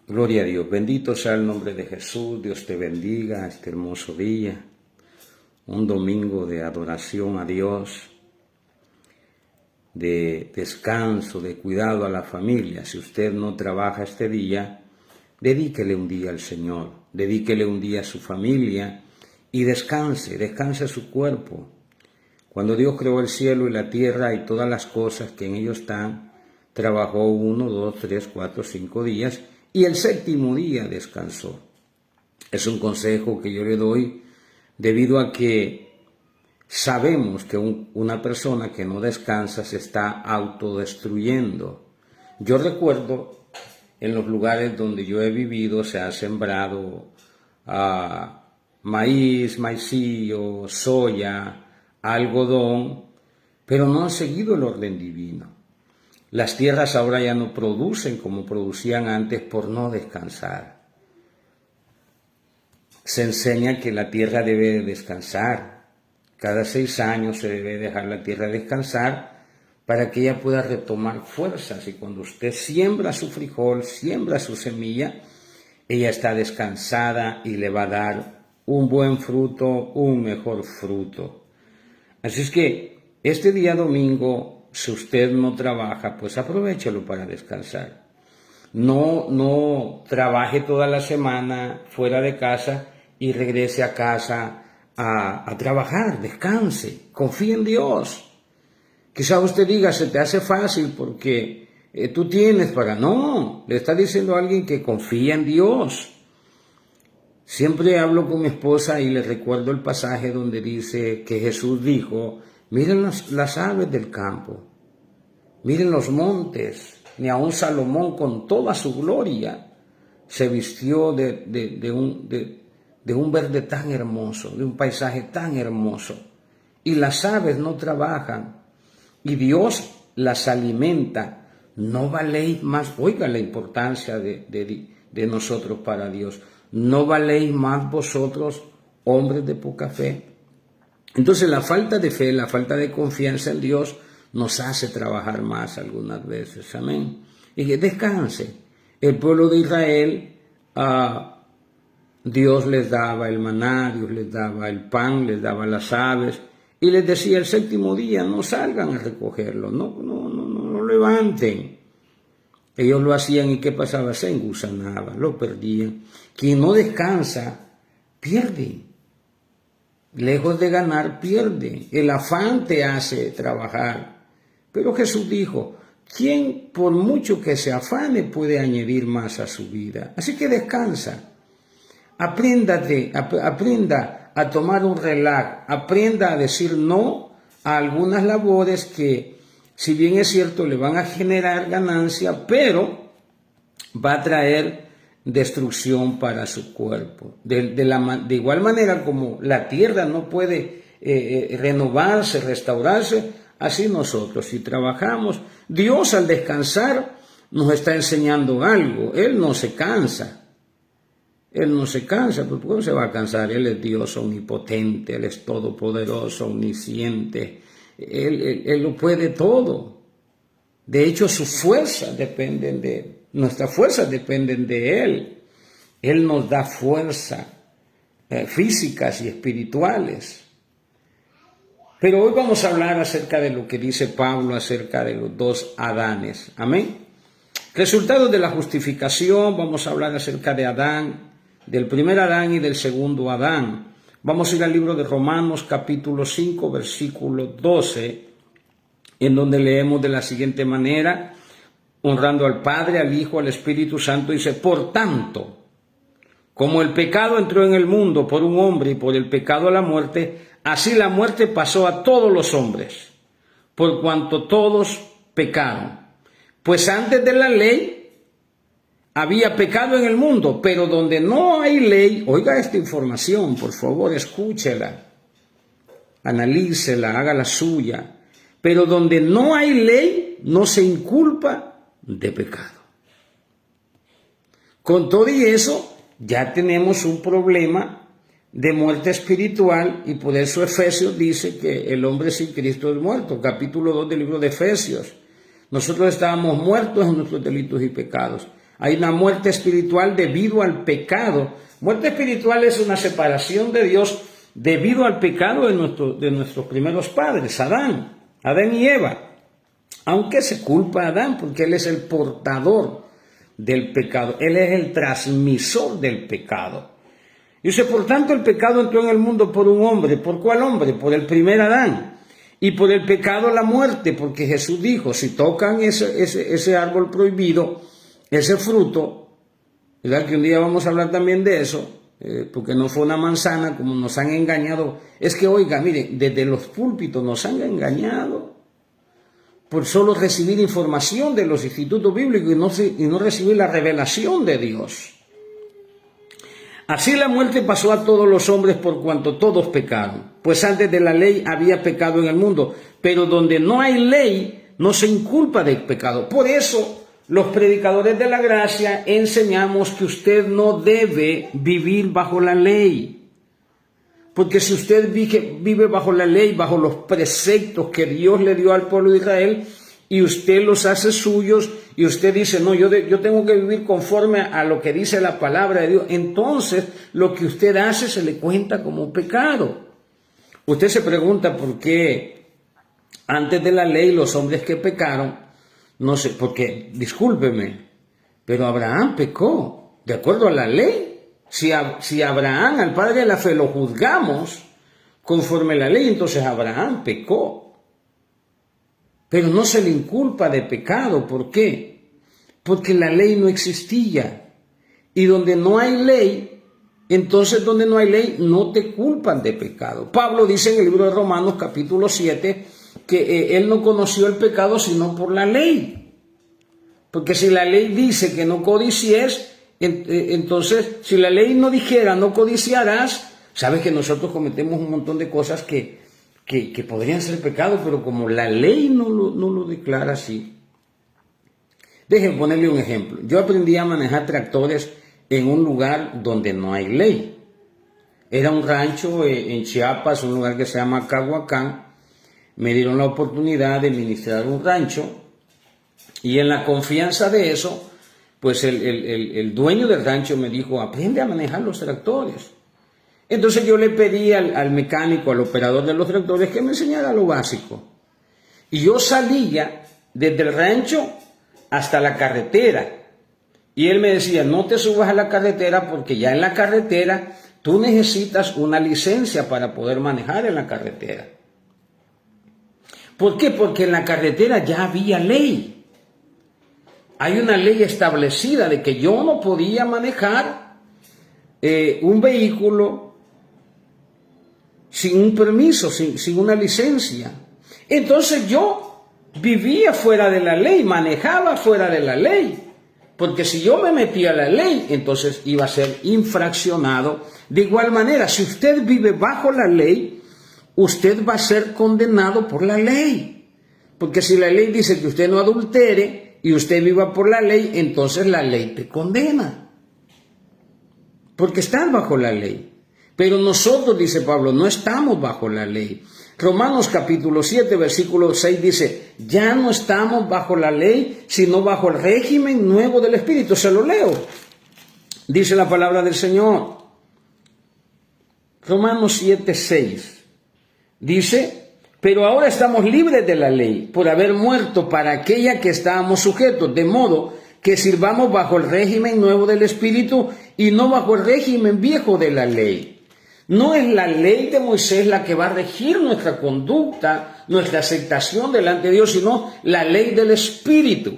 Gloria a Dios, bendito sea el nombre de Jesús, Dios te bendiga este hermoso día, un domingo de adoración a Dios, de descanso, de cuidado a la familia. Si usted no trabaja este día, dedíquele un día al Señor, dedíquele un día a su familia y descanse su cuerpo. Cuando Dios creó el cielo y la tierra y todas las cosas que en ellos están, trabajó 1, 2, 3, 4, 5 días y el séptimo día descansó. Es un consejo que yo le doy debido a que sabemos que una persona que no descansa se está autodestruyendo. Yo recuerdo en los lugares donde yo he vivido se ha sembrado maíz, maicillo, soya, algodón, pero no han seguido el orden divino. Las tierras ahora ya no producen como producían antes por no descansar. Se enseña que la tierra debe descansar. Cada 6 años se debe dejar la tierra descansar para que ella pueda retomar fuerzas. Y cuando usted siembra su frijol, siembra su semilla, ella está descansada y le va a dar un buen fruto, un mejor fruto. Así es que este día domingo, si usted no trabaja, pues aprovéchelo para descansar. No trabaje toda la semana fuera de casa y regrese a casa a trabajar. Descanse, confíe en Dios. Quizá usted diga, se te hace fácil porque tú tienes para... No, le está diciendo a alguien que confía en Dios. Siempre hablo con mi esposa y le recuerdo el pasaje donde dice que Jesús dijo, miren las aves del campo, miren los montes, ni aun Salomón con toda su gloria se vistió de un verde tan hermoso, de un paisaje tan hermoso. Y las aves no trabajan y Dios las alimenta. ¿No valéis más? Oiga la importancia de nosotros para Dios. ¿No valéis más vosotros, hombres de poca fe? Entonces la falta de fe, la falta de confianza en Dios nos hace trabajar más algunas veces. Amén. Y que descanse. El pueblo de Israel, Dios les daba el maná, Dios les daba el pan, les daba las aves. Y les decía el séptimo día, no salgan a recogerlo, no levanten. Ellos lo hacían y ¿qué pasaba? Se engusanaba, lo perdían. Quien no descansa, pierde. Lejos de ganar, pierde. El afán te hace trabajar. Pero Jesús dijo, ¿quién por mucho que se afane puede añadir más a su vida? Así que descansa. Aprenda a tomar un relax. Aprenda a decir no a algunas labores que, si bien es cierto, le van a generar ganancia, pero va a traer destrucción para su cuerpo. De igual manera como la tierra no puede renovarse, restaurarse, así nosotros, si trabajamos, Dios al descansar nos está enseñando algo. Él no se cansa. Él no se cansa, pues ¿por qué se va a cansar? Él es Dios omnipotente, Él es todopoderoso, omnisciente. Él lo puede todo. De hecho, sus fuerzas dependen de Él. Nuestras fuerzas dependen de Él. Él nos da fuerza físicas y espirituales. Pero hoy vamos a hablar acerca de lo que dice Pablo acerca de los 2 Adanes. Amén. Resultados de la justificación, vamos a hablar acerca de Adán, del primer Adán y del segundo Adán. Vamos a ir al libro de Romanos capítulo 5, versículo 12, en donde leemos de la siguiente manera, honrando al Padre, al Hijo, al Espíritu Santo, dice, por tanto, como el pecado entró en el mundo por un hombre y por el pecado la muerte, así la muerte pasó a todos los hombres, por cuanto todos pecaron. Pues antes de la ley había pecado en el mundo, pero donde no hay ley, oiga esta información, por favor, escúchela, analícela, haga la suya, pero donde no hay ley, no se inculpa de pecado. Con todo y eso, ya tenemos un problema de muerte espiritual y por eso Efesios dice que el hombre sin Cristo es muerto, capítulo 2 del libro de Efesios. Nosotros estábamos muertos en nuestros delitos y pecados. Hay una muerte espiritual debido al pecado. Muerte espiritual es una separación de Dios debido al pecado de nuestros primeros padres, Adán y Eva. Aunque se culpa a Adán porque él es el portador del pecado, él es el transmisor del pecado. Dice, por tanto el pecado entró en el mundo por un hombre. ¿Por cuál hombre? Por el primer Adán. Y por el pecado la muerte, porque Jesús dijo, si tocan ese árbol prohibido, ese fruto, ¿verdad? Que un día vamos a hablar también de eso, porque no fue una manzana, como nos han engañado. Es que, oiga, mire, desde los púlpitos nos han engañado por solo recibir información de los institutos bíblicos y no recibir la revelación de Dios. Así la muerte pasó a todos los hombres por cuanto todos pecaron. Pues antes de la ley había pecado en el mundo, pero donde no hay ley no se inculpa del pecado. Por eso los predicadores de la gracia enseñamos que usted no debe vivir bajo la ley. Porque si usted vive bajo la ley, bajo los preceptos que Dios le dio al pueblo de Israel, y usted los hace suyos, y usted dice, no, yo tengo que vivir conforme a lo que dice la palabra de Dios, entonces lo que usted hace se le cuenta como pecado. Usted se pregunta por qué antes de la ley los hombres que pecaron, no sé, porque, discúlpeme, pero Abraham pecó, de acuerdo a la ley. Si Abraham, al padre de la fe, lo juzgamos conforme a la ley, entonces Abraham pecó. Pero no se le inculpa de pecado. ¿Por qué? Porque la ley no existía. Y donde no hay ley, entonces donde no hay ley, no te culpan de pecado. Pablo dice en el libro de Romanos capítulo 7 que él no conoció el pecado sino por la ley. Porque si la ley dice que no codicies, entonces si la ley no dijera no codiciarás, sabes que nosotros cometemos un montón de cosas que podrían ser pecados, pero como la ley no lo declara así. Déjenme ponerle un ejemplo. Yo aprendí a manejar tractores en un lugar donde no hay ley. Era un rancho en Chiapas, un lugar que se llama Cahuacán. Me dieron la oportunidad de ministrar un rancho y en la confianza de eso, pues el dueño del rancho me dijo, aprende a manejar los tractores. Entonces yo le pedí al mecánico, al operador de los tractores, que me enseñara lo básico. Y yo salía desde el rancho hasta la carretera. Y él me decía, no te subas a la carretera porque ya en la carretera tú necesitas una licencia para poder manejar en la carretera. ¿Por qué? Porque en la carretera ya había ley. Hay una ley establecida de que yo no podía manejar un vehículo sin un permiso, sin una licencia. Entonces yo vivía fuera de la ley, manejaba fuera de la ley, porque si yo me metía a la ley, entonces iba a ser infraccionado. De igual manera, si usted vive bajo la ley, usted va a ser condenado por la ley, porque si la ley dice que usted no adultere y usted viva por la ley, entonces la ley te condena, porque estás bajo la ley. Pero nosotros, dice Pablo, no estamos bajo la ley. Romanos capítulo 7, versículo 6 dice, ya no estamos bajo la ley, sino bajo el régimen nuevo del Espíritu. Se lo leo. Dice la palabra del Señor. Romanos 7, 6. Dice, pero ahora estamos libres de la ley, por haber muerto para aquella que estábamos sujetos, de modo que sirvamos bajo el régimen nuevo del Espíritu y no bajo el régimen viejo de la ley. No es la ley de Moisés la que va a regir nuestra conducta, nuestra aceptación delante de Dios, sino la ley del Espíritu.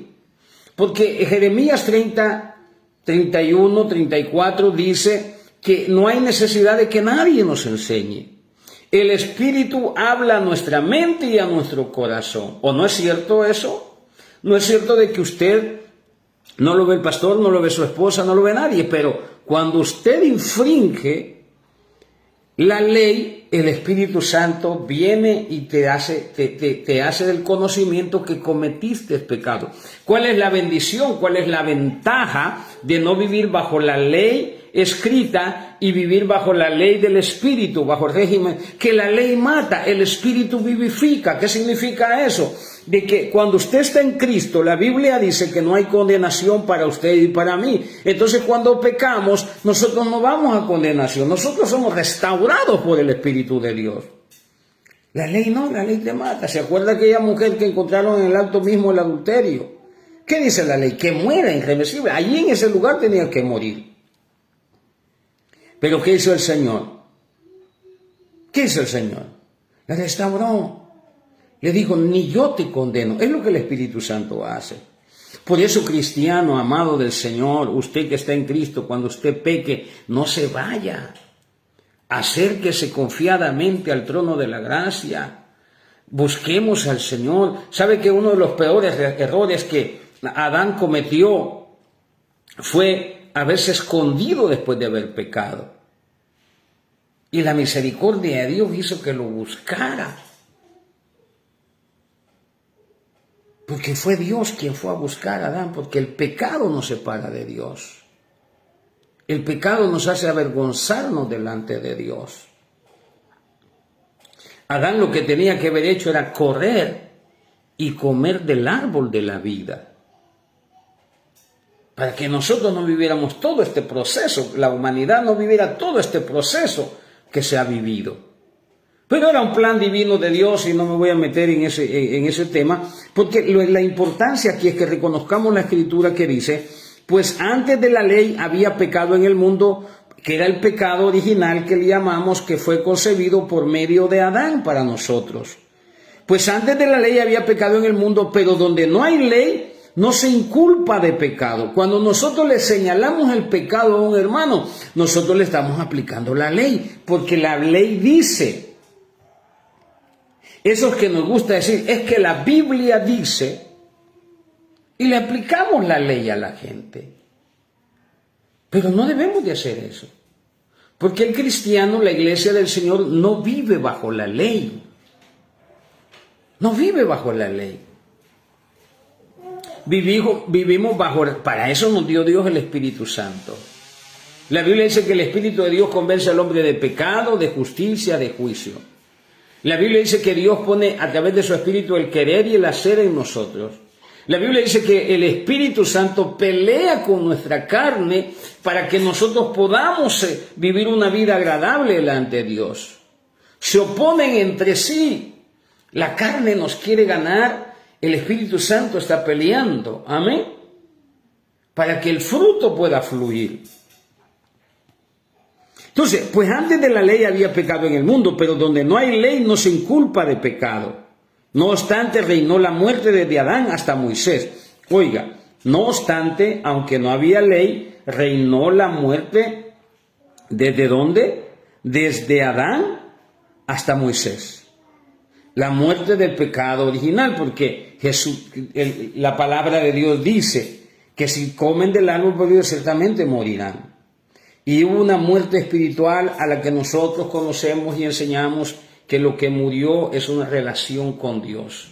Porque Jeremías 30, 31, 34 dice que no hay necesidad de que nadie nos enseñe. El Espíritu habla a nuestra mente y a nuestro corazón. ¿O no es cierto eso? No es cierto de que usted no lo ve el pastor, no lo ve su esposa, no lo ve nadie, pero cuando usted infringe la ley, el Espíritu Santo viene y te hace del conocimiento que cometiste pecado. ¿Cuál es la bendición? ¿Cuál es la ventaja de no vivir bajo la ley escrita y vivir bajo la ley del Espíritu, bajo el régimen, que la ley mata, el Espíritu vivifica. ¿Qué significa eso? De que cuando usted está en Cristo, la Biblia dice que no hay condenación para usted y para mí. Entonces cuando pecamos, nosotros no vamos a condenación, nosotros somos restaurados por el Espíritu de Dios. La ley no, la ley te mata. ¿Se acuerda aquella mujer que encontraron en el acto mismo el adulterio? ¿Qué dice la ley? Que muera irreversible. Allí en ese lugar tenía que morir. Pero ¿qué hizo el Señor? ¿Qué hizo el Señor? La restauró. Le dijo, ni yo te condeno. Es lo que el Espíritu Santo hace. Por eso, cristiano, amado del Señor, usted que está en Cristo, cuando usted peque, no se vaya. Acérquese confiadamente al trono de la gracia. Busquemos al Señor. ¿Sabe que uno de los peores errores que Adán cometió fue haberse escondido después de haber pecado? Y la misericordia de Dios hizo que lo buscara. Porque fue Dios quien fue a buscar a Adán, porque el pecado nos separa de Dios. El pecado nos hace avergonzarnos delante de Dios. Adán lo que tenía que haber hecho era correr y comer del árbol de la vida. Para que nosotros no viviéramos todo este proceso, la humanidad no viviera todo este proceso que se ha vivido. Pero era un plan divino de Dios y no me voy a meter en ese tema, porque la importancia aquí es que reconozcamos la Escritura que dice, pues antes de la ley había pecado en el mundo, que era el pecado original que le llamamos, que fue concebido por medio de Adán para nosotros. Pues antes de la ley había pecado en el mundo, pero donde no hay ley, no se inculpa de pecado. Cuando nosotros le señalamos el pecado a un hermano, nosotros le estamos aplicando la ley, porque la ley dice. Eso es que nos gusta decir, es que la Biblia dice, y le aplicamos la ley a la gente. Pero no debemos de hacer eso, porque el cristiano, la iglesia del Señor, no vive bajo la ley. No vive bajo la ley. Vivimos bajo, para eso nos dio Dios el Espíritu Santo. La Biblia dice que el Espíritu de Dios convence al hombre de pecado, de justicia, de juicio. La Biblia dice que Dios pone a través de su Espíritu el querer y el hacer en nosotros. La Biblia dice que el Espíritu Santo pelea con nuestra carne para que nosotros podamos vivir una vida agradable delante de Dios. Se oponen entre sí. La carne nos quiere ganar, el Espíritu Santo está peleando. Amén. Para que el fruto pueda fluir. Entonces, pues antes de la ley había pecado en el mundo, pero donde no hay ley no se inculpa de pecado. No obstante, reinó la muerte desde Adán hasta Moisés. Oiga, no obstante, aunque no había ley, reinó la muerte ¿desde dónde? Desde Adán hasta Moisés. La muerte del pecado original, porque la palabra de Dios dice que si comen del árbol prohibido ciertamente morirán. Y hubo una muerte espiritual a la que nosotros conocemos y enseñamos que lo que murió es una relación con Dios.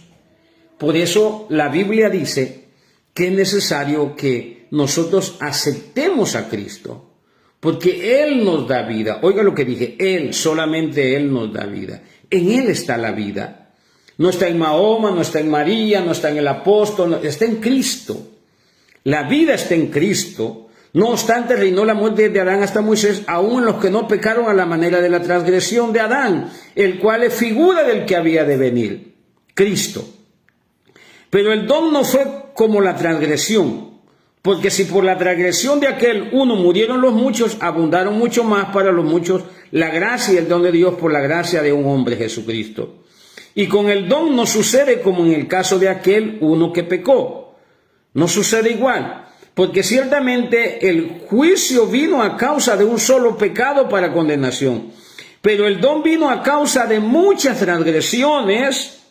Por eso la Biblia dice que es necesario que nosotros aceptemos a Cristo, porque Él nos da vida. Oiga lo que dije, Él, solamente Él nos da vida. En Él está la vida. No está en Mahoma, no está en María, no está en el apóstol, está en Cristo. La vida está en Cristo. No obstante, reinó la muerte desde Adán hasta Moisés, aun en los que no pecaron a la manera de la transgresión de Adán, el cual es figura del que había de venir, Cristo. Pero el don no fue como la transgresión, porque si por la transgresión de aquel uno murieron los muchos, abundaron mucho más para los muchos la gracia y el don de Dios por la gracia de un hombre, Jesucristo. Y con el don no sucede como en el caso de aquel uno que pecó. No sucede igual. Porque ciertamente el juicio vino a causa de un solo pecado para condenación, pero el don vino a causa de muchas transgresiones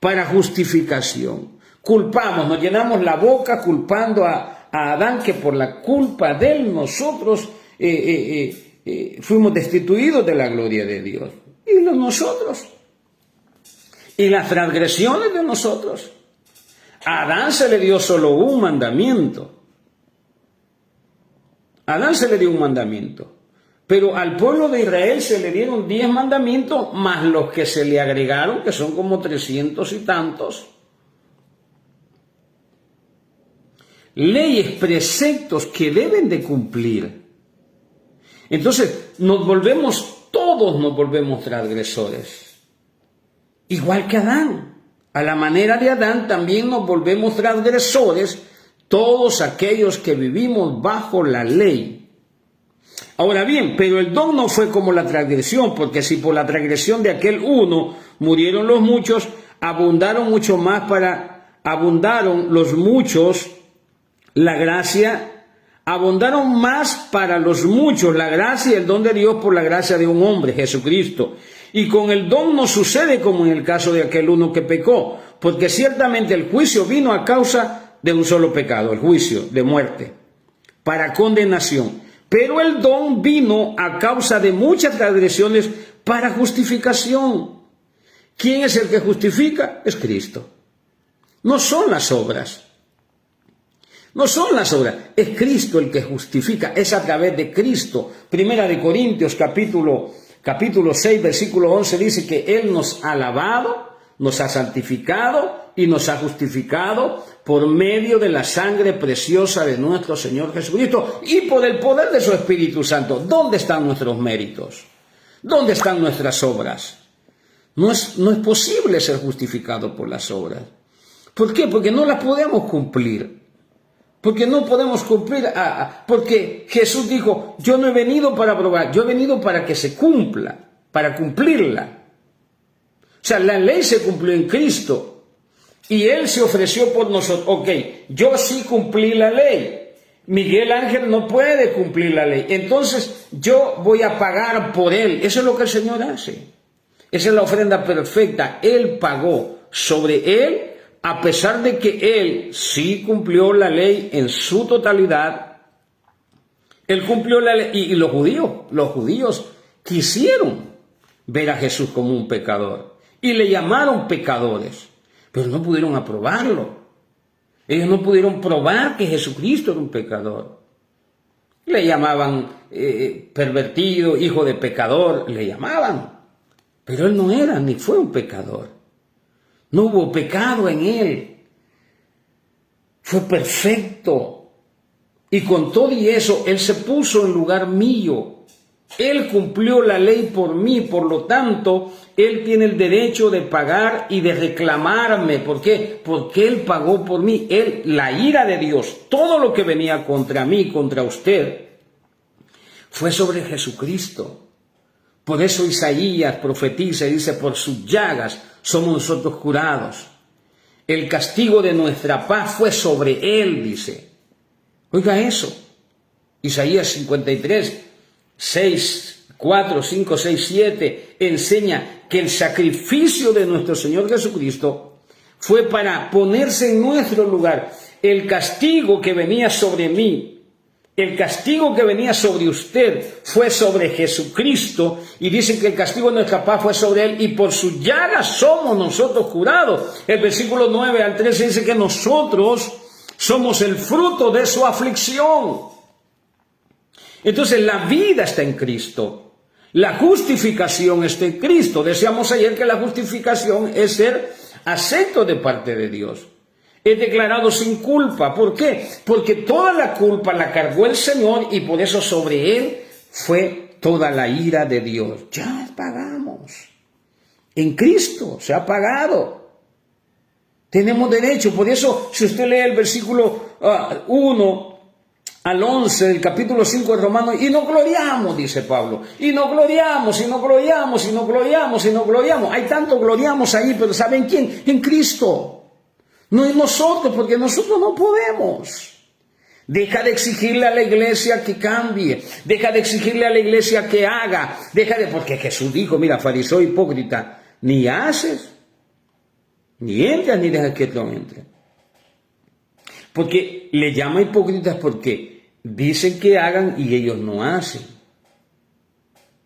para justificación. Culpamos, nos llenamos la boca culpando a Adán, que por la culpa de él nosotros fuimos destituidos de la gloria de Dios. Y nosotros, y las transgresiones de nosotros. A Adán se le dio solo un mandamiento. A Adán se le dio un mandamiento, pero al pueblo de Israel se le dieron 10 mandamientos más los que se le agregaron, que son como 300 y tantos. Leyes, preceptos que deben de cumplir. Entonces todos nos volvemos transgresores. Igual que Adán. A la manera de Adán también nos volvemos transgresores todos aquellos que vivimos bajo la ley. Ahora bien, pero el don no fue como la transgresión, porque si por la transgresión de aquel uno murieron los muchos, abundaron los muchos, la gracia, abundaron más para los muchos la gracia y el don de Dios por la gracia de un hombre, Jesucristo. Y con el don no sucede como en el caso de aquel uno que pecó, porque ciertamente el juicio vino a causa de un solo pecado, el juicio de muerte, para condenación. Pero el don vino a causa de muchas transgresiones para justificación. ¿Quién es el que justifica? Es Cristo. No son las obras. No son las obras, es Cristo el que justifica, es a través de Cristo. Primera de Corintios capítulo 6, versículo 11 dice que Él nos ha lavado, nos ha santificado y nos ha justificado por medio de la sangre preciosa de nuestro Señor Jesucristo y por el poder de su Espíritu Santo. ¿Dónde están nuestros méritos? ¿Dónde están nuestras obras? No es posible ser justificado por las obras. ¿Por qué? Porque no las podemos cumplir. Porque no podemos cumplir, porque Jesús dijo, yo no he venido para probar, yo he venido para que se cumpla, para cumplirla. O sea, la ley se cumplió en Cristo y Él se ofreció por nosotros. Ok, yo sí cumplí la ley, Miguel Ángel no puede cumplir la ley, entonces yo voy a pagar por Él. Eso es lo que el Señor hace. Esa es la ofrenda perfecta. Él pagó sobre Él. A pesar de que Él sí cumplió la ley en su totalidad, Él cumplió la ley y los judíos quisieron ver a Jesús como un pecador y le llamaron pecadores, pero no pudieron aprobarlo. Ellos no pudieron probar que Jesucristo era un pecador. Le llamaban pervertido, hijo de pecador, le llamaban, pero Él no era ni fue un pecador. No hubo pecado en Él. Fue perfecto. Y con todo y eso, Él se puso en lugar mío. Él cumplió la ley por mí. Por lo tanto, Él tiene el derecho de pagar y de reclamarme. ¿Por qué? Porque Él pagó por mí. La ira de Dios, todo lo que venía contra mí, contra usted, fue sobre Jesucristo. Por eso Isaías profetiza y dice, por sus llagas somos nosotros curados. El castigo de nuestra paz fue sobre Él, dice. Oiga eso. Isaías 53, 4, 5, 6, 7 enseña que el sacrificio de nuestro Señor Jesucristo fue para ponerse en nuestro lugar. El castigo que venía sobre mí, el castigo que venía sobre usted fue sobre Jesucristo, y dicen que el castigo de nuestra paz fue sobre Él, y por sus llagas somos nosotros curados. El versículo 9 al 13 dice que nosotros somos el fruto de su aflicción. Entonces la vida está en Cristo, la justificación está en Cristo. Decíamos ayer que la justificación es ser acepto de parte de Dios. Es declarado sin culpa. ¿Por qué? Porque toda la culpa la cargó el Señor y por eso sobre Él fue toda la ira de Dios. Ya pagamos. En Cristo se ha pagado. Tenemos derecho. Por eso, si usted lee el versículo 1 al 11 del capítulo 5 de Romanos, y nos gloriamos, dice Pablo. Y nos gloriamos, y nos gloriamos, y nos gloriamos, y nos gloriamos. Hay tanto gloriamos ahí, pero ¿saben quién? En Cristo. No en nosotros, porque nosotros no podemos. Deja de exigirle a la iglesia que cambie. Deja de exigirle a la iglesia que haga. Porque Jesús dijo, mira, fariseo hipócrita, ni haces, ni entras, ni dejas que otro entre. Porque le llama hipócritas porque dicen que hagan y ellos no hacen.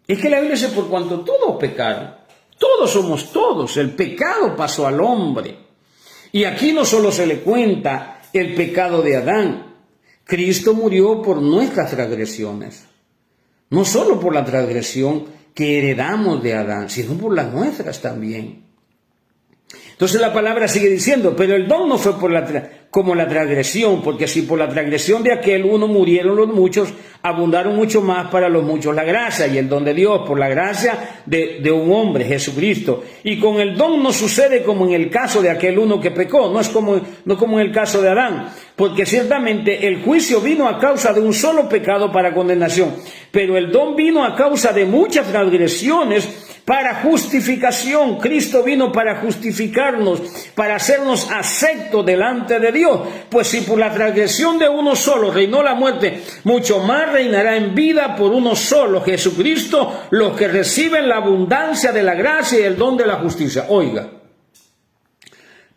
Es que la Biblia dice, por cuanto todos pecaron, todos somos todos, el pecado pasó al hombre. Y aquí no solo se le cuenta el pecado de Adán, Cristo murió por nuestras transgresiones. No solo por la transgresión que heredamos de Adán, sino por las nuestras también. Entonces la palabra sigue diciendo, pero el don no fue como la transgresión, porque si por la transgresión de aquel uno murieron los muchos, abundaron mucho más para los muchos la gracia y el don de Dios por la gracia de un hombre, Jesucristo. Y con el don no sucede como en el caso de aquel uno que pecó, no como en el caso de Adán, porque ciertamente el juicio vino a causa de un solo pecado para condenación, pero el don vino a causa de muchas transgresiones para justificación. Cristo vino para justificarnos, para hacernos aceptos delante de Dios. Pues si por la transgresión de uno solo reinó la muerte, mucho más reinará en vida por uno solo, Jesucristo, los que reciben la abundancia de la gracia y el don de la justicia. Oiga,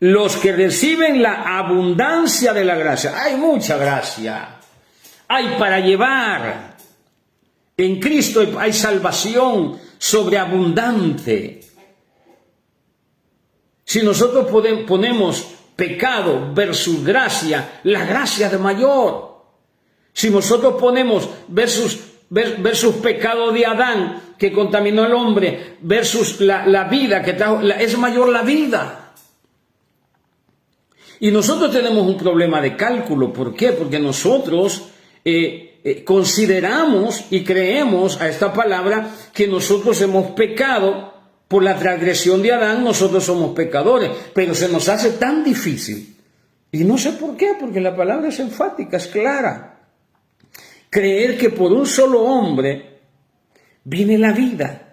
los que reciben la abundancia de la gracia. Hay mucha gracia, hay para llevar. En Cristo hay salvación sobreabundante. Si nosotros ponemos pecado versus gracia, la gracia es mayor. Si nosotros ponemos versus pecado de Adán que contaminó al hombre, versus la vida que trajo, es mayor la vida. Y nosotros tenemos un problema de cálculo. ¿Por qué? Porque nosotros consideramos y creemos a esta palabra que nosotros hemos pecado por la transgresión de Adán, nosotros somos pecadores, pero se nos hace tan difícil, y no sé por qué, porque la palabra es enfática, es clara, creer que por un solo hombre viene la vida.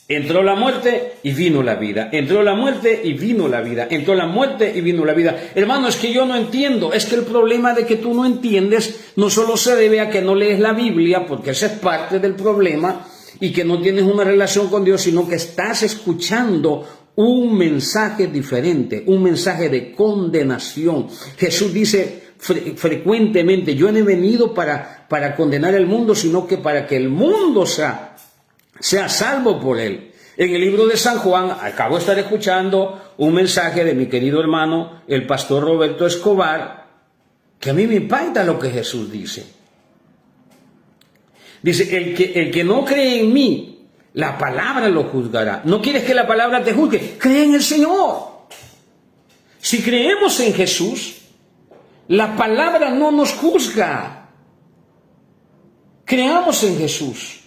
Entró la muerte y vino la vida. Entró la muerte y vino la vida. Entró la muerte y vino la vida. Hermano, es que yo no entiendo. Es que el problema de que tú no entiendes no solo se debe a que no lees la Biblia, porque esa es parte del problema, y que no tienes una relación con Dios, sino que estás escuchando un mensaje diferente, un mensaje de condenación. Jesús dice frecuentemente, yo no he venido para condenar el mundo, sino que para que el mundo sea salvo por él. En el libro de San Juan, acabo de estar escuchando un mensaje de mi querido hermano, el pastor Roberto Escobar, que a mí me impacta lo que Jesús dice. Dice, el que no cree en mí, la palabra lo juzgará. ¿No quieres que la palabra te juzgue? Cree en el Señor. Si creemos en Jesús, la palabra no nos juzga. Creamos en Jesús.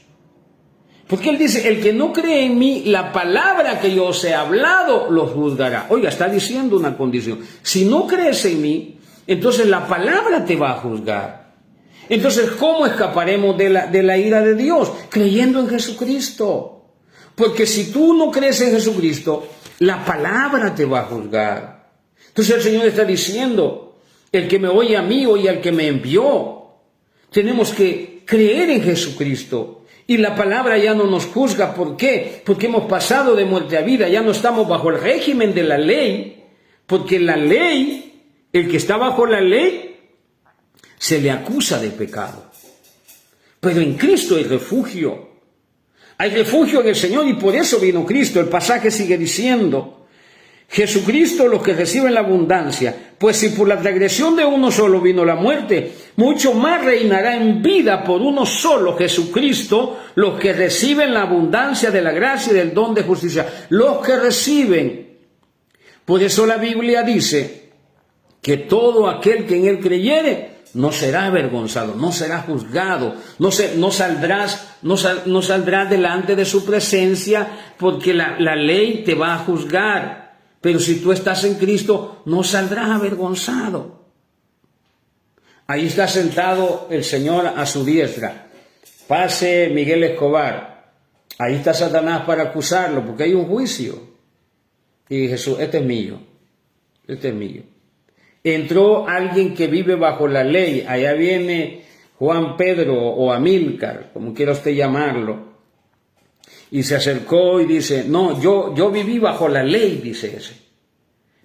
Porque Él dice, el que no cree en mí, la palabra que yo os he hablado, los juzgará. Oiga, está diciendo una condición. Si no crees en mí, entonces la palabra te va a juzgar. Entonces, ¿cómo escaparemos de la ira de Dios? Creyendo en Jesucristo. Porque si tú no crees en Jesucristo, la palabra te va a juzgar. Entonces el Señor está diciendo, el que me oye a mí, oye al que me envió. Tenemos que creer en Jesucristo. Y la palabra ya no nos juzga. ¿Por qué? Porque hemos pasado de muerte a vida. Ya no estamos bajo el régimen de la ley. Porque la ley, el que está bajo la ley, se le acusa de pecado. Pero en Cristo hay refugio. Hay refugio en el Señor y por eso vino Cristo. El pasaje sigue diciendo, Jesucristo los que reciben la abundancia, pues si por la transgresión de uno solo vino la muerte, mucho más reinará en vida por uno solo, Jesucristo, los que reciben la abundancia de la gracia y del don de justicia. Los que reciben. Por eso la Biblia dice que todo aquel que en él creyere no será avergonzado, no será juzgado, no saldrás delante de su presencia, porque la ley te va a juzgar. Pero si tú estás en Cristo, no saldrás avergonzado. Ahí está sentado el Señor a su diestra. Pase Miguel Escobar. Ahí está Satanás para acusarlo, porque hay un juicio. Y Jesús, este es mío. Este es mío. Entró alguien que vive bajo la ley. Allá viene Juan Pedro o Amílcar, como quiera usted llamarlo. Y se acercó y dice, no, yo viví bajo la ley, dice ese.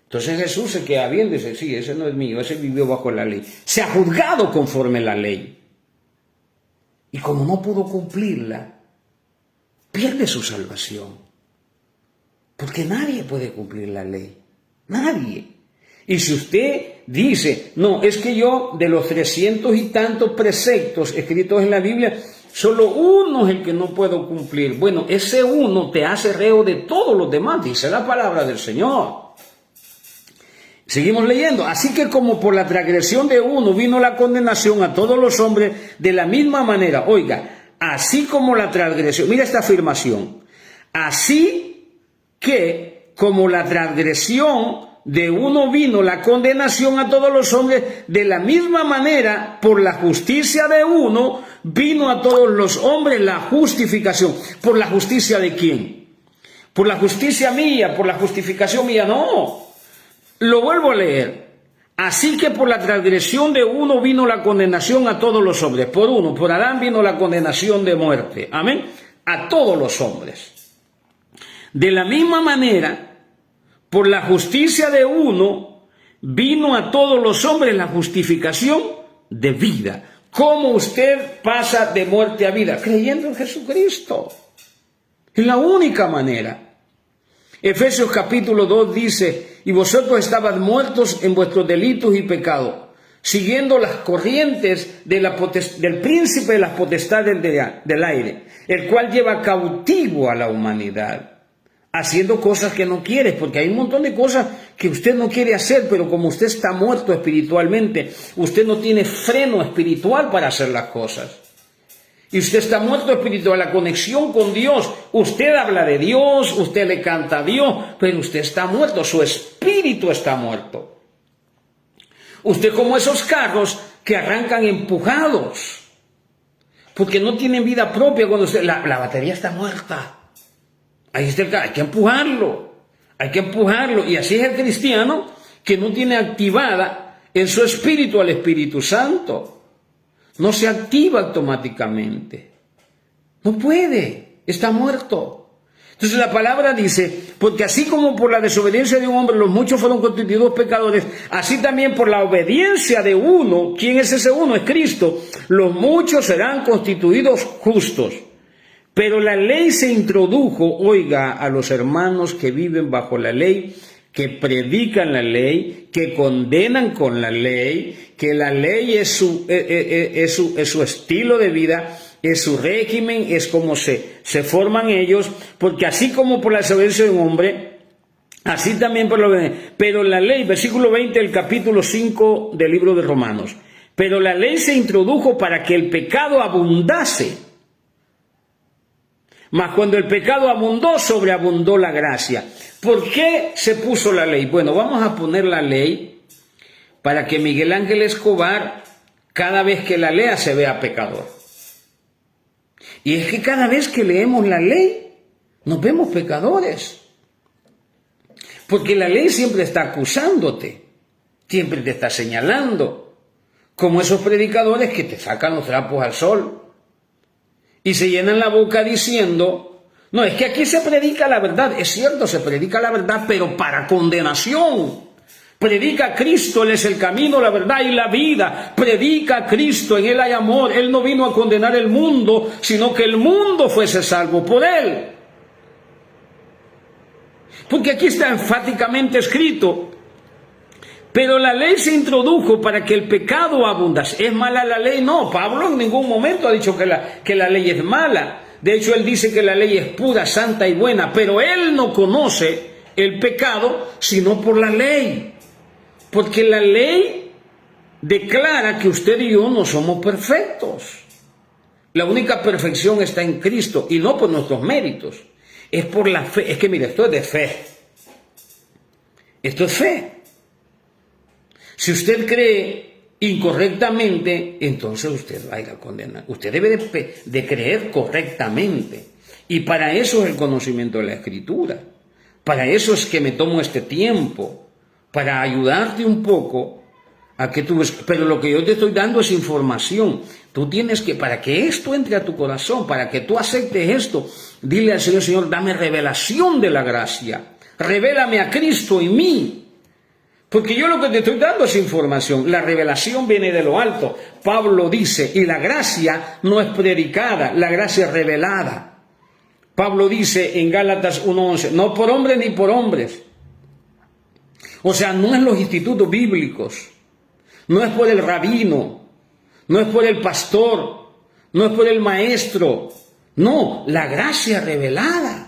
Entonces Jesús se queda bien, dice, sí, ese no es mío, ese vivió bajo la ley. Se ha juzgado conforme la ley. Y como no pudo cumplirla, pierde su salvación. Porque nadie puede cumplir la ley. Nadie. Y si usted dice, no, es que yo de los 300 y tantos preceptos escritos en la Biblia, solo uno es el que no puedo cumplir. Bueno, ese uno te hace reo de todos los demás, dice la palabra del Señor. Seguimos leyendo. Así que como por la transgresión de uno vino la condenación a todos los hombres, de la misma manera, oiga, así como la transgresión, mira esta afirmación, así que como la transgresión de uno vino la condenación a todos los hombres, de la misma manera, por la justicia de uno, vino a todos los hombres la justificación. ¿Por la justicia de quién? ¿Por la justicia mía? ¿Por la justificación mía? No. Lo vuelvo a leer. Así que por la transgresión de uno vino la condenación a todos los hombres. Por uno, por Adán vino la condenación de muerte. Amén. A todos los hombres. De la misma manera, por la justicia de uno, vino a todos los hombres la justificación de vida. ¿Cómo usted pasa de muerte a vida? Creyendo en Jesucristo. Es la única manera. Efesios capítulo 2 dice, y vosotros estabais muertos en vuestros delitos y pecados, siguiendo las corrientes del príncipe de las potestades del aire, el cual lleva cautivo a la humanidad, haciendo cosas que no quiere, porque hay un montón de cosas que usted no quiere hacer, pero como usted está muerto espiritualmente, usted no tiene freno espiritual para hacer las cosas. Y usted está muerto espiritual, la conexión con Dios. Usted habla de Dios, usted le canta a Dios, pero usted está muerto, su espíritu está muerto. Usted como esos carros que arrancan empujados, porque no tienen vida propia cuando usted, la batería está muerta. Ahí está el carro, hay que empujarlo. Y así es el cristiano que no tiene activada en su espíritu al Espíritu Santo. No se activa automáticamente. No puede. Está muerto. Entonces la palabra dice, porque así como por la desobediencia de un hombre los muchos fueron constituidos pecadores, así también por la obediencia de uno, ¿quién es ese uno? Es Cristo. Los muchos serán constituidos justos. Pero la ley se introdujo, oiga, a los hermanos que viven bajo la ley, que predican la ley, que condenan con la ley, que la ley es su estilo de vida, es su régimen, es como se forman ellos, porque así como por la desobediencia de un hombre, así también por la obediencia. Pero la ley, versículo 20 del capítulo 5 del libro de Romanos, pero la ley se introdujo para que el pecado abundase. Mas cuando el pecado abundó, sobreabundó la gracia. ¿Por qué se puso la ley? Bueno, vamos a poner la ley para que Miguel Ángel Escobar, cada vez que la lea, se vea pecador. Y es que cada vez que leemos la ley, nos vemos pecadores. Porque la ley siempre está acusándote, siempre te está señalando, como esos predicadores que te sacan los trapos al sol. Y se llenan la boca diciendo, no, es que aquí se predica la verdad. Es cierto, se predica la verdad, pero para condenación. Predica a Cristo, Él es el camino, la verdad y la vida. Predica a Cristo, en Él hay amor. Él no vino a condenar el mundo, sino que el mundo fuese salvo por Él. Porque aquí está enfáticamente escrito, pero la ley se introdujo para que el pecado abundase. ¿Es mala la ley? No, Pablo en ningún momento ha dicho que la ley es mala. De hecho, él dice que la ley es pura, santa y buena, pero él no conoce el pecado sino por la ley. Porque la ley declara que usted y yo no somos perfectos. La única perfección está en Cristo y no por nuestros méritos. Es por la fe. Es que mire, esto es de fe. Esto es fe. Si usted cree incorrectamente, entonces usted va a ir a condenar. Usted debe de creer correctamente. Y para eso es el conocimiento de la Escritura. Para eso es que me tomo este tiempo, para ayudarte un poco a que tú... Pero lo que yo te estoy dando es información. Tú tienes que, para que esto entre a tu corazón, para que tú aceptes esto, dile al Señor, Señor, dame revelación de la gracia. Revélame a Cristo en mí. Porque yo lo que te estoy dando es información. La revelación viene de lo alto. Pablo dice, y la gracia no es predicada, la gracia es revelada. Pablo dice en Gálatas 1:11, no por hombres ni por hombres. O sea, no en los institutos bíblicos. no es por el rabino, no es por el pastor, no es por el maestro, no, la gracia revelada.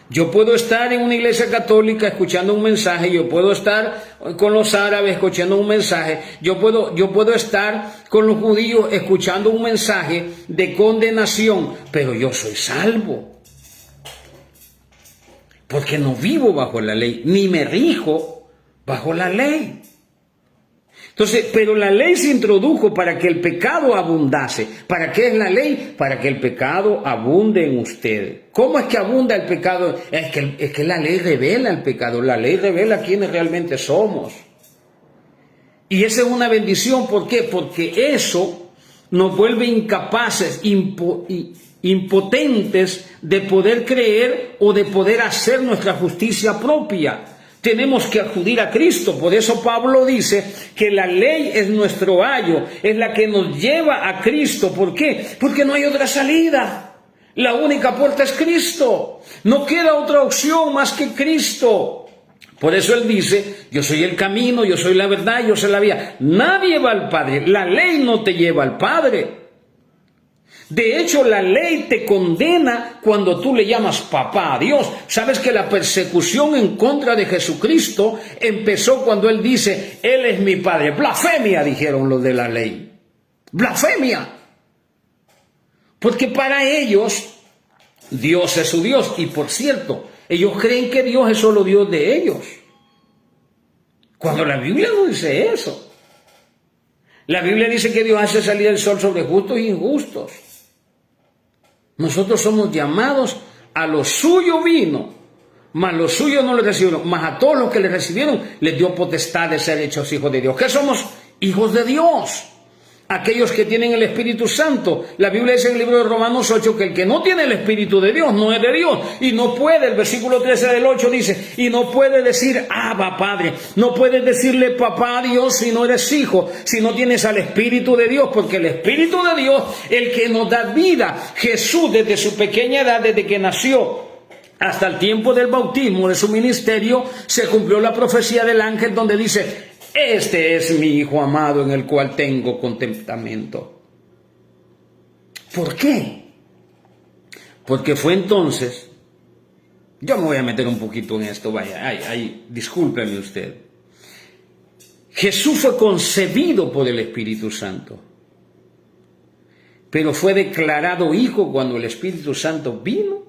Yo puedo estar en una iglesia católica escuchando un mensaje, yo puedo estar con los árabes escuchando un mensaje, yo puedo estar con los judíos escuchando un mensaje de condenación, pero yo soy salvo. Porque no vivo bajo la ley, ni me rijo bajo la ley. Entonces, pero la ley se introdujo para que el pecado abundase. ¿Para qué es la ley? Para que el pecado abunde en ustedes. ¿Cómo es que abunda el pecado? Es que la ley revela el pecado. La ley revela quiénes realmente somos. Y esa es una bendición. ¿Por qué? Porque eso nos vuelve incapaces, impotentes de poder creer o de poder hacer nuestra justicia propia. Tenemos que acudir a Cristo. Por eso Pablo dice que la ley es nuestro ayo, es la que nos lleva a Cristo. ¿Por qué? Porque no hay otra salida. La única puerta es Cristo. No queda otra opción más que Cristo. Por eso él dice, yo soy el camino, yo soy la verdad, yo soy la vida. Nadie va al Padre. La ley no te lleva al Padre. De hecho, la ley te condena cuando tú le llamas papá a Dios. ¿Sabes que la persecución en contra de Jesucristo empezó cuando Él dice, Él es mi Padre? Blasfemia, dijeron los de la ley. Blasfemia. Porque para ellos, Dios es su Dios. Y por cierto, ellos creen que Dios es solo Dios de ellos. Cuando la Biblia no dice eso. La Biblia dice que Dios hace salir el sol sobre justos e injustos. Nosotros somos llamados, a lo suyo vino, mas los suyos no le recibieron, mas a todos los que le recibieron les dio potestad de ser hechos hijos de Dios. ¿Qué somos? Hijos de Dios. Aquellos que tienen el Espíritu Santo. La Biblia dice en el libro de Romanos 8 que el que no tiene el Espíritu de Dios no es de Dios. Y no puede, el versículo 13 del 8 dice, y no puede decir Abba Padre. No puedes decirle papá a Dios si no eres hijo, si no tienes al Espíritu de Dios. Porque el Espíritu de Dios, el que nos da vida, Jesús desde su pequeña edad, desde que nació hasta el tiempo del bautismo de su ministerio, se cumplió la profecía del ángel donde dice, este es mi Hijo amado en el cual tengo contentamiento. ¿Por qué? Porque fue entonces, yo me voy a meter un poquito en esto, vaya, discúlpeme usted. Jesús fue concebido por el Espíritu Santo, pero fue declarado hijo cuando el Espíritu Santo vino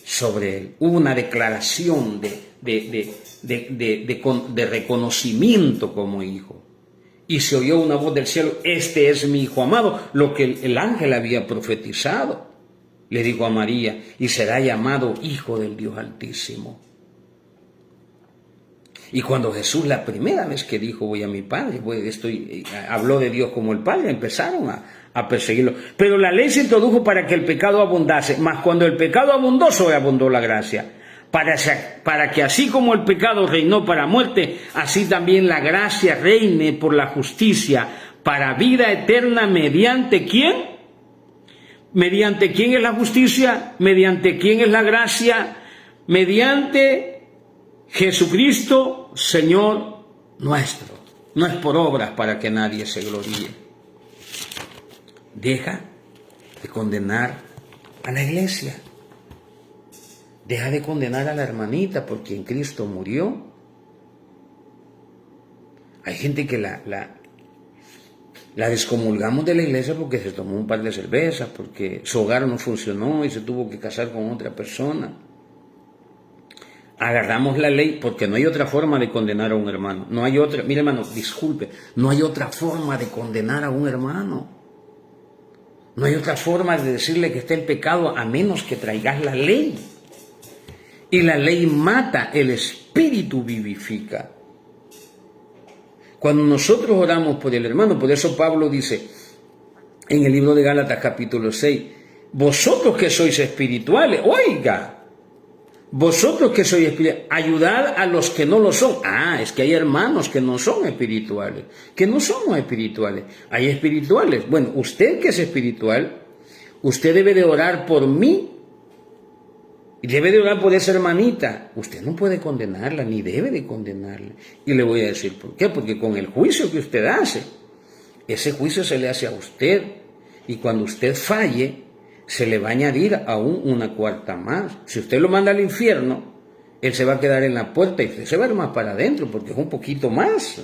sobre él. Hubo una declaración de reconocimiento como hijo. Y se oyó una voz del cielo, este es mi Hijo amado, lo que el ángel había profetizado. Le dijo a María, y será llamado Hijo del Dios Altísimo. Y cuando Jesús, la primera vez que dijo, voy a mi Padre, habló de Dios como el Padre, empezaron a perseguirlo. Pero la ley se introdujo para que el pecado abundase, mas cuando el pecado abundó, sobreabundó la gracia. Para que así como el pecado reinó para muerte, así también la gracia reine por la justicia, para vida eterna, ¿mediante quién? ¿Mediante quién es la justicia? ¿Mediante quién es la gracia? Mediante Jesucristo, Señor nuestro. No es por obras para que nadie se gloríe. Deja de condenar a la iglesia. Deja de condenar a la hermanita por quien Cristo murió. Hay gente que la descomulgamos de la iglesia porque se tomó un par de cervezas, porque su hogar no funcionó y se tuvo que casar con otra persona. Agarramos la ley porque no hay otra forma de condenar a un hermano. No hay otra, mire hermano, disculpe, no hay otra forma de condenar a un hermano. No hay otra forma de decirle que está el pecado a menos que traigas la ley. Y la ley mata, el Espíritu vivifica. Cuando nosotros oramos por el hermano, por eso Pablo dice en el libro de Gálatas capítulo 6, vosotros que sois espirituales, oiga, vosotros que sois espirituales, ayudad a los que no lo son. Es que hay hermanos que no son espirituales, que no somos espirituales. Hay espirituales. Bueno, usted que es espiritual, usted debe de orar por mí Y debe de orar por esa hermanita. Usted no puede condenarla, ni debe de condenarla. Y le voy a decir por qué. Porque con el juicio que usted hace, ese juicio se le hace a usted. Y cuando usted falle, se le va a añadir aún una cuarta más. Si usted lo manda al infierno, él se va a quedar en la puerta y usted se va a ir más para adentro, porque es un poquito más.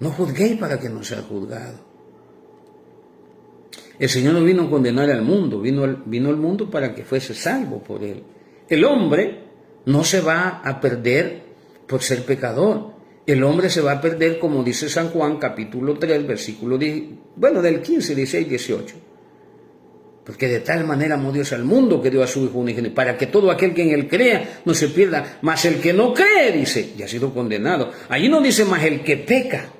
No juzguéis para que no sea juzgado. El Señor no vino a condenar al mundo, vino al mundo para que fuese salvo por él. El hombre no se va a perder por ser pecador. El hombre se va a perder, como dice San Juan, capítulo 3, versículo 10, del 15, 16, 18. Porque de tal manera amó Dios al mundo que dio a su Hijo unigénito, para que todo aquel que en él crea no se pierda. Mas el que no cree, dice, ya ha sido condenado. Allí no dice más el que peca.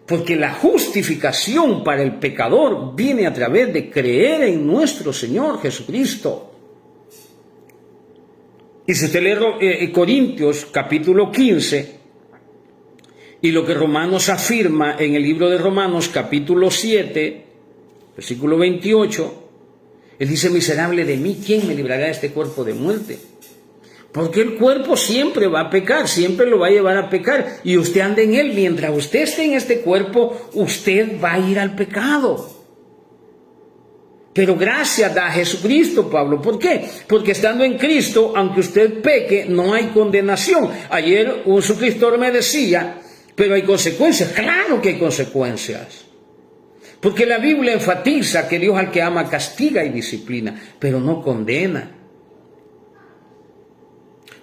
Porque la justificación para el pecador viene a través de creer en nuestro Señor Jesucristo. Y si usted lee Corintios capítulo 15 y lo que Romanos afirma en el libro de Romanos capítulo 7, versículo 28, él dice: miserable de mí, ¿quién me librará de este cuerpo de muerte? Porque el cuerpo siempre va a pecar, siempre lo va a llevar a pecar. Y usted anda en él. Mientras usted esté en este cuerpo, usted va a ir al pecado. Pero gracias da a Jesucristo, Pablo. ¿Por qué? Porque estando en Cristo, aunque usted peque, no hay condenación. Ayer un suscriptor me decía, pero hay consecuencias. Claro que hay consecuencias. Porque la Biblia enfatiza que Dios al que ama castiga y disciplina, pero no condena.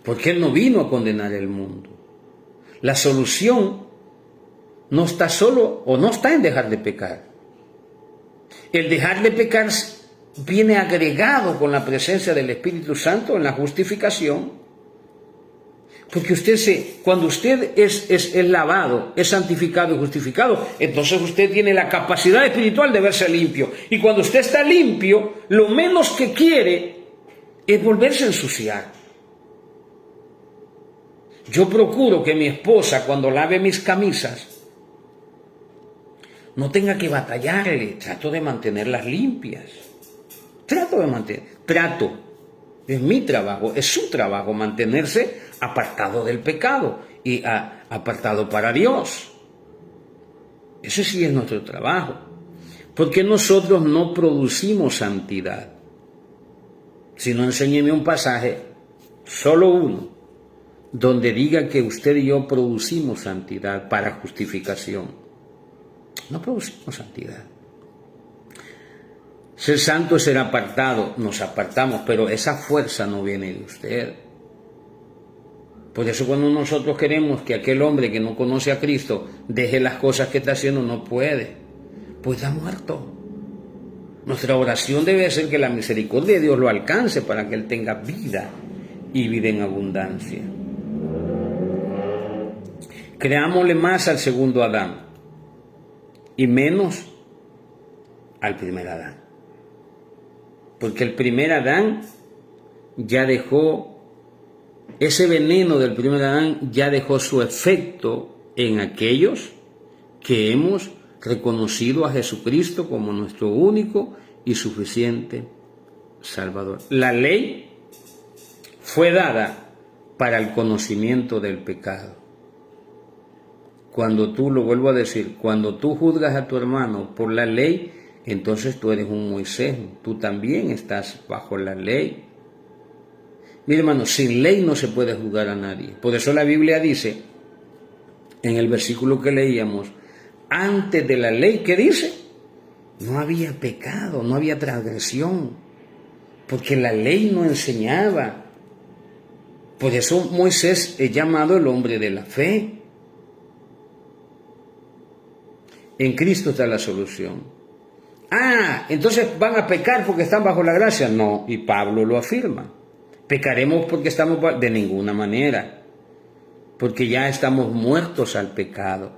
Porque Él no vino a condenar el mundo. La solución no está solo o no está en dejar de pecar. El dejar de pecar viene agregado con la presencia del Espíritu Santo en la justificación. Porque cuando usted es lavado, es santificado y justificado, entonces usted tiene la capacidad espiritual de verse limpio. Y cuando usted está limpio, lo menos que quiere es volverse a ensuciar. Yo procuro que mi esposa, cuando lave mis camisas, no tenga que batallarle. Trato de mantenerlas limpias. Es mi trabajo, es su trabajo, mantenerse apartado del pecado y apartado para Dios. Ese sí es nuestro trabajo. Porque nosotros no producimos santidad. Si no, enséñeme un pasaje, solo uno, donde diga que usted y yo producimos santidad para justificación. No producimos santidad. Ser santo es ser apartado. Nos apartamos, pero esa fuerza no viene de usted. Por eso cuando nosotros queremos que aquel hombre que no conoce a Cristo deje las cosas que está haciendo, no puede. Pues está muerto. Nuestra oración debe ser que la misericordia de Dios lo alcance para que él tenga vida y vida en abundancia. Creámosle más al segundo Adán y menos al primer Adán. Porque el primer Adán ya dejó, ese veneno del primer Adán ya dejó su efecto en aquellos que hemos reconocido a Jesucristo como nuestro único y suficiente Salvador. La ley fue dada para el conocimiento del pecado. Cuando tú, lo vuelvo a decir, cuando tú juzgas a tu hermano por la ley, entonces tú eres un Moisés, tú también estás bajo la ley. Mire, hermano, sin ley no se puede juzgar a nadie. Por eso la Biblia dice, en el versículo que leíamos, antes de la ley, ¿qué dice? No había pecado, no había transgresión, porque la ley no enseñaba. Por eso Moisés es llamado el hombre de la fe. En Cristo está la solución. Entonces van a pecar porque están bajo la gracia. No, y Pablo lo afirma. Pecaremos porque estamos de ninguna manera. Porque ya estamos muertos al pecado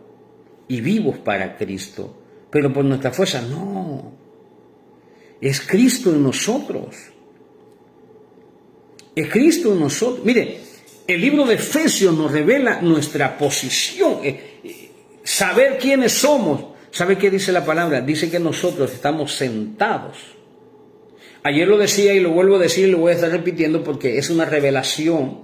y vivos para Cristo. Pero por nuestra fuerza, no. Es Cristo en nosotros. Es Cristo en nosotros. Mire, el libro de Efesios nos revela nuestra posición. Saber quiénes somos. ¿Sabe qué dice la palabra? Dice que nosotros estamos sentados Ayer lo decía y lo vuelvo a decir y lo voy a estar repitiendo porque es una revelación,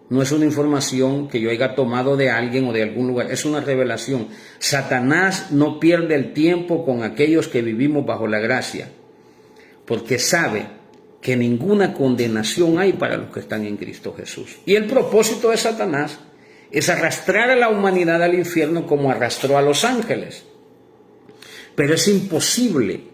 no es una información que yo haya tomado de alguien o de algún lugar, es una revelación. Satanás no pierde el tiempo con aquellos que vivimos bajo la gracia, porque sabe que ninguna condenación hay para los que están en Cristo Jesús. Y el propósito de Satanás es arrastrar a la humanidad al infierno como arrastró a los ángeles. Pero es imposible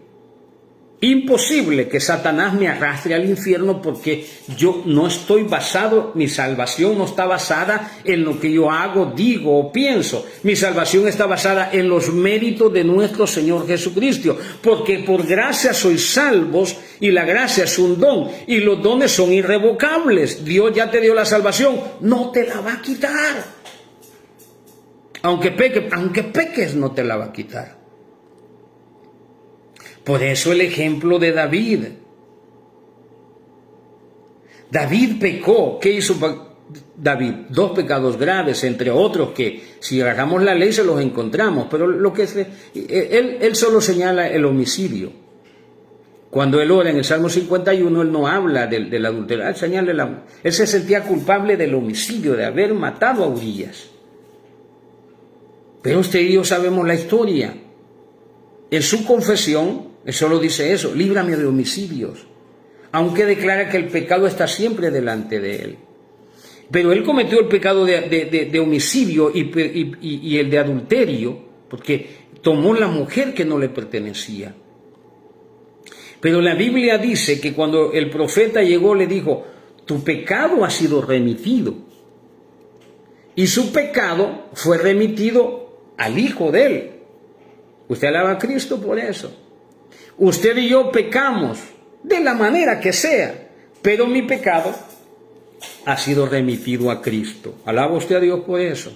que Satanás me arrastre al infierno, porque yo no estoy basado, mi salvación no está basada en lo que yo hago, digo o pienso. Mi salvación está basada en los méritos de nuestro Señor Jesucristo, porque por gracia sois salvos, y la gracia es un don, y los dones son irrevocables. Dios ya te dio la salvación, no te la va a quitar. Aunque peques, no te la va a quitar. Por eso el ejemplo de David. David pecó. ¿Qué hizo David? 2 pecados graves, entre otros que si agarramos la ley se los encontramos, pero lo que él solo señala el homicidio. Cuando él ora en el Salmo 51, él no habla del adulterio, él se sentía culpable del homicidio, de haber matado a Urías. Pero usted y yo sabemos la historia. En su confesión, él solo dice eso: líbrame de homicidios, aunque declara que el pecado está siempre delante de él. Pero él cometió el pecado de homicidio y el de adulterio, porque tomó la mujer que no le pertenecía. Pero la Biblia dice que cuando el profeta llegó, le dijo: tu pecado ha sido remitido. Y su pecado fue remitido al hijo de él. Usted alaba a Cristo por eso. Usted y yo pecamos de la manera que sea, pero mi pecado ha sido remitido a Cristo. ¿Alaba usted a Dios por eso?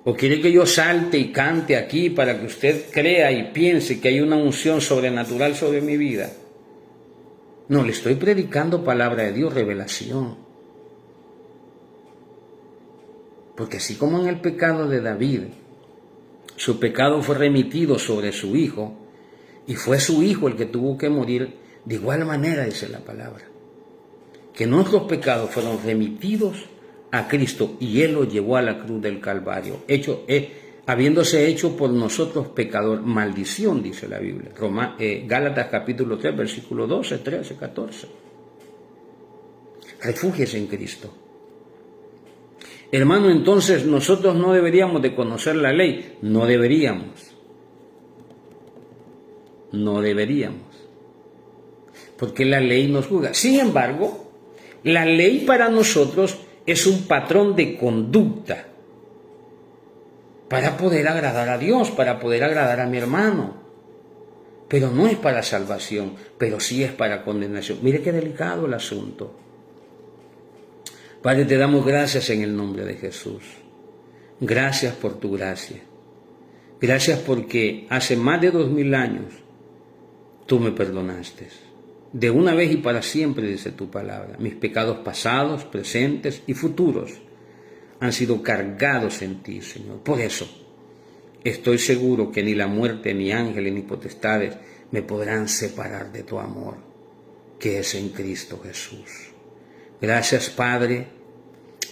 ¿O quiere que yo salte y cante aquí para que usted crea y piense que hay una unción sobrenatural sobre mi vida? No, le estoy predicando palabra de Dios, revelación. Porque así como en el pecado de David, su pecado fue remitido sobre su hijo, y fue su hijo el que tuvo que morir, de igual manera dice la palabra, que nuestros pecados fueron remitidos a Cristo, y Él los llevó a la cruz del Calvario, habiéndose hecho por nosotros pecador, maldición, dice la Biblia. Gálatas capítulo 3, versículo 12, 13, 14. Refúgiese en Cristo. Hermano, entonces nosotros no deberíamos de conocer la ley. No deberíamos. Porque la ley nos juzga. Sin embargo, la ley para nosotros es un patrón de conducta para poder agradar a Dios, para poder agradar a mi hermano. Pero no es para salvación, pero sí es para condenación. Mire qué delicado el asunto. Padre, te damos gracias en el nombre de Jesús. Gracias por tu gracia. Gracias porque hace más de 2000 años tú me perdonaste. De una vez y para siempre, dice tu palabra. Mis pecados pasados, presentes y futuros han sido cargados en ti, Señor. Por eso estoy seguro que ni la muerte, ni ángeles, ni potestades me podrán separar de tu amor, que es en Cristo Jesús. Gracias, Padre.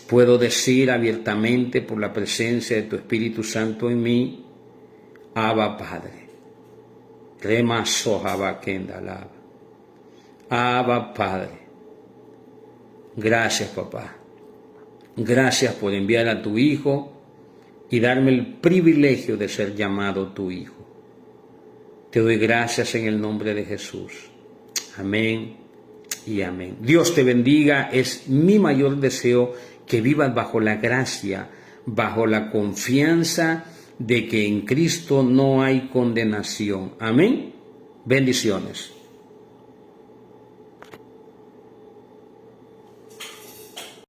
Puedo decir abiertamente, por la presencia de tu Espíritu Santo en mí: Abba, Padre. Rema sohaba kendalaba. Abba, Padre. Gracias, papá. Gracias por enviar a tu Hijo y darme el privilegio de ser llamado tu Hijo. Te doy gracias en el nombre de Jesús. Amén y amén. Dios te bendiga. Es mi mayor deseo que vivas bajo la gracia, bajo la confianza de que en Cristo no hay condenación. Amén. Bendiciones.